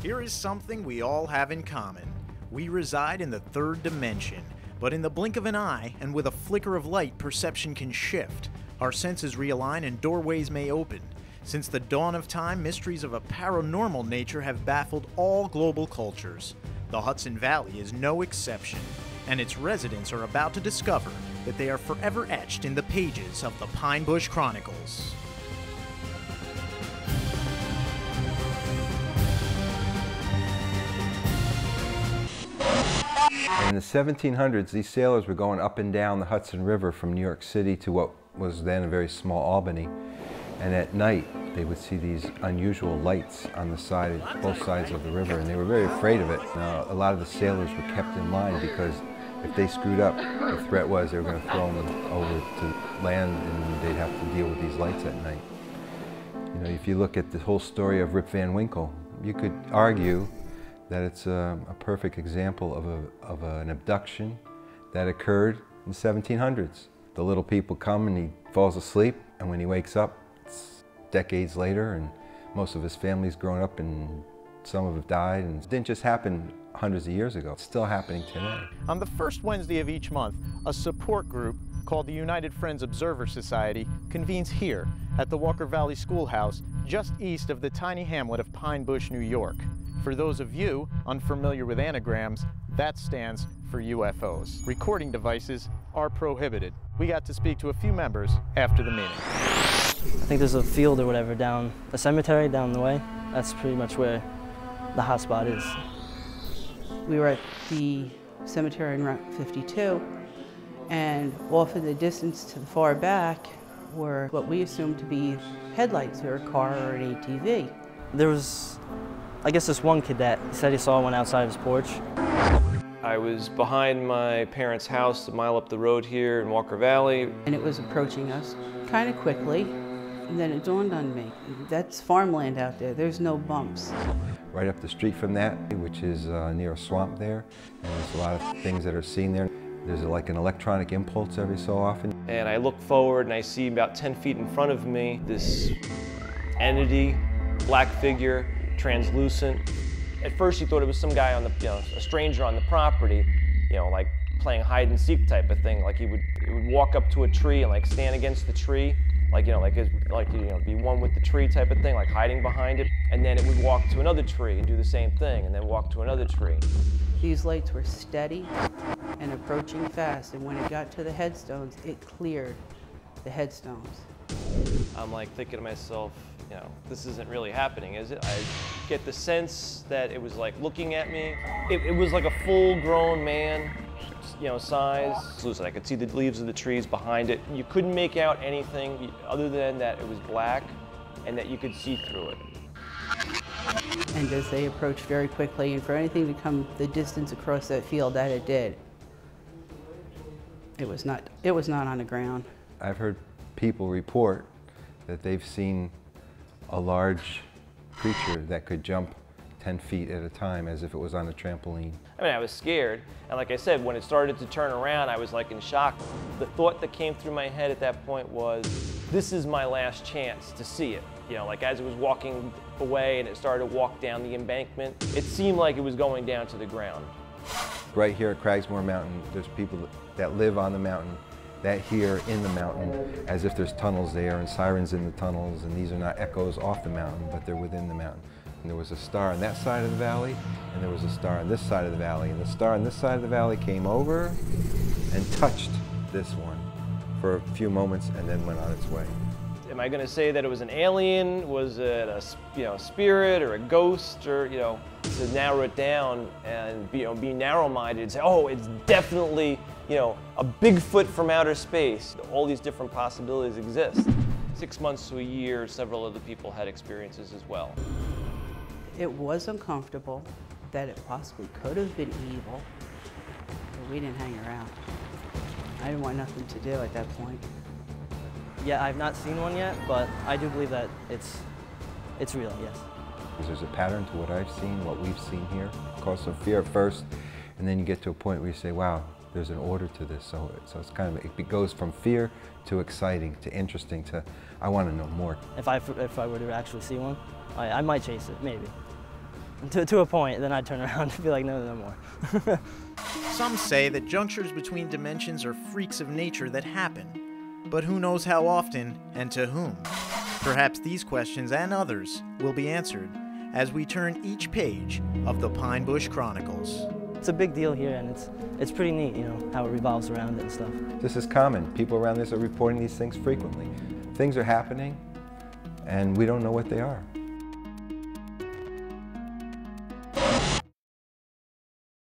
Here is something we all have in common. We reside in the third dimension, but in the blink of an eye and with a flicker of light, perception can shift. Our senses realign and doorways may open. Since the dawn of time, mysteries of a paranormal nature have baffled all global cultures. The Hudson Valley is no exception, and its residents are about to discover that they are forever etched in the pages of the Pine Bush Chronicles. In the 1700s, these sailors were going up and down the Hudson River from New York City to what was then a very small Albany. And at night, they would see these unusual lights on the side, both sides of the river, and they were very afraid of it. Now, a lot of the sailors were kept in line because if they screwed up, the threat was they were going to throw them over to land and they'd have to deal with these lights at night. You know, if you look at the whole story of Rip Van Winkle, you could argue that it's a perfect example of an abduction that occurred in the 1700s. The little people come and he falls asleep, and when he wakes up, it's decades later, and most of his family's grown up and some of them died, and it didn't just happen hundreds of years ago. It's still happening today. On the first Wednesday of each month, a support group called the United Friends Observer Society convenes here at the Walker Valley Schoolhouse, just east of the tiny hamlet of Pine Bush, New York. For those of you unfamiliar with anagrams, that stands for UFOs. Recording devices are prohibited. We got to speak to a few members after the meeting. I think there's a field or whatever down, a cemetery down the way. That's pretty much where the hot spot is. We were at the cemetery in Route 52, and off in the distance to the far back were what we assumed to be headlights or a car or an ATV. There was, I guess, this one kid that said he saw one outside of his porch. I was behind my parents' house a mile up the road here in Walker Valley. And it was approaching us kind of quickly, and then it dawned on me, that's farmland out there, there's no bumps. Right up the street from that, which is near a swamp there, and there's a lot of things that are seen there. There's like an electronic impulse every so often. And I look forward and I see about 10 feet in front of me this entity, black figure, translucent. At first you thought it was some guy on the, a stranger on the property, like playing hide and seek type of thing. Like he would walk up to a tree and like stand against the tree, be one with the tree type of thing, like hiding behind it. And then it would walk to another tree and do the same thing, and then walk to another tree. These lights were steady and approaching fast, and when it got to the headstones, it cleared the headstones. I'm like thinking to myself, this isn't really happening, is it? I get the sense that it was like looking at me. It was like a full-grown man, size. I could see the leaves of the trees behind it. You couldn't make out anything other than that it was black and that you could see through it. And as they approached very quickly, and for anything to come the distance across that field that it did, it was not on the ground. I've heard people report that they've seen a large creature that could jump 10 feet at a time as if it was on a trampoline. I mean, I was scared, and like I said, when it started to turn around, I was like in shock. The thought that came through my head at that point was, this is my last chance to see it. Like as it was walking away and it started to walk down the embankment, it seemed like it was going down to the ground. Right here at Cragsmore Mountain, there's people that live on the mountain that hear in the mountain as if there's tunnels there and sirens in the tunnels, and these are not echoes off the mountain, but they're within the mountain. And there was a star on that side of the valley, and there was a star on this side of the valley, and the star on this side of the valley came over and touched this one for a few moments and then went on its way. Am I going to say that it was an alien? Was it a spirit or a ghost? Or to narrow it down and be narrow-minded and say, oh, it's definitely a Bigfoot from outer space. All these different possibilities exist. 6 months to a year, several other people had experiences as well. It was uncomfortable that it possibly could have been evil, but we didn't hang around. I didn't want nothing to do at that point. Yeah, I've not seen one yet, but I do believe that it's real, yes. There's a pattern to what I've seen, what we've seen here. Cause some fear at first, and then you get to a point where you say, wow, there's an order to this. So it's kind of, it goes from fear to exciting to interesting to, I want to know more. If I were to actually see one, I might chase it, maybe. To a point, then I'd turn around and be like, no, no more. Some say that junctures between dimensions are freaks of nature that happen, but who knows how often and to whom? Perhaps these questions and others will be answered as we turn each page of the Pine Bush Chronicles. It's a big deal here, and it's pretty neat, you know, how it revolves around it and stuff. This is common. People around this are reporting these things frequently. Things are happening, and we don't know what they are.